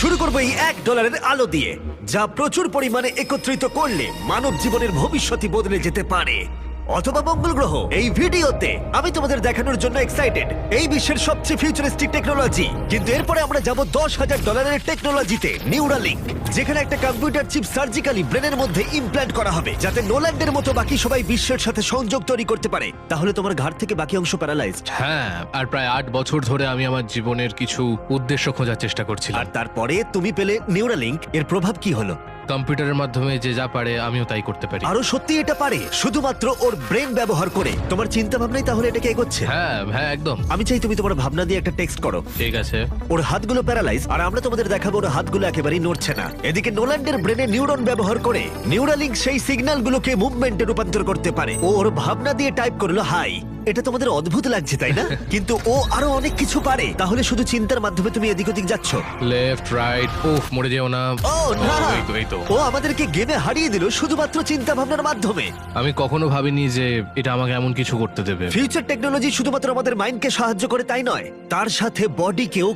শুরু করবো এই $1 আলো দিয়ে, যা প্রচুর পরিমাণে একত্রিত করলে মানব জীবনের ভবিষ্যৎই বদলে যেতে পারে, অথবা মঙ্গল গ্রহ। এই ভিডিওতে আমি তোমাদের দেখানোর জন্য এক্সাইটেড এই বিশ্বের সবচেয়ে ফিউচারিস্টিক টেকনোলজি। কিন্তু এরপরে আমরা যাব $10,000 টেকনোলজিতে, নিউরালিঙ্ক, যেখানে একটা কম্পিউটার চিপ সার্জিক্যালি ব্রেনের মধ্যে ইমপ্ল্যান্ট করা হবে, যাতে নোল্যান্ডের মতো বাকি সবাই বিশ্বের সাথে সংযোগ তৈরি করতে পারে। তাহলে তোমার ঘাড় থেকে বাকি অংশ প্যারালাইজড। হ্যাঁ, আর প্রায় 8 বছর ধরে আমি আমার জীবনের কিছু উদ্দেশ্য খোঁজার চেষ্টা করছিলাম। আর তারপরে তুমি পেলে নিউরালিঙ্ক। এর প্রভাব কি হলো? কম্পিউটারের মাধ্যমে যে যা পারে আমিও তাই করতে পারি। আরো সত্যি এটা পারে, শুধুমাত্র ওর ব্রেন ব্যবহার করে। তোমার চিন্তা ভাবনাই তাহলে এটাকে এগোচ্ছে। হ্যাঁ হ্যাঁ, একদম। আমি চাই তুমি তোমার ভাবনা দিয়ে একটা টেক্সট করো। ঠিক আছে। ওর হাতগুলো প্যারালাইজ, আর আমরা তোমাদের দেখাবো ওর হাতগুলো একেবারেই নড়ছে না। এদিকে নোল্যান্ডের ব্রেনে নিউরন ব্যবহার করে নিউরালিঙ্ক সেই সিগন্যালগুলোকে মুভমেন্টে রূপান্তর করতে পারে। ও ওর ভাবনা দিয়ে টাইপ করলো হাই। এটা তোমাদের অদ্ভুত লাগছে তাই না? কিন্তু ও আরো অনেক কিছু পারে। তাহলে শুধু চিন্তার মাধ্যমে তুমি এদিক ওদিক যাচ্ছ। লেফট রাইট, উফ, মরে যেও না। ও না, এই তো। ও আমাদেরকে গেমে হারিয়ে দিল শুধুমাত্র চিন্তা ভাবনার মাধ্যমে। আমি কখনো ভাবিনি যে এটা আমাকে এমন কিছু করতে দেবে। ফিউচার টেকনোলজি শুধুমাত্র আমাদের মাইন্ডকে সাহায্য করে তাই নয়, তার সাথে বডিকেও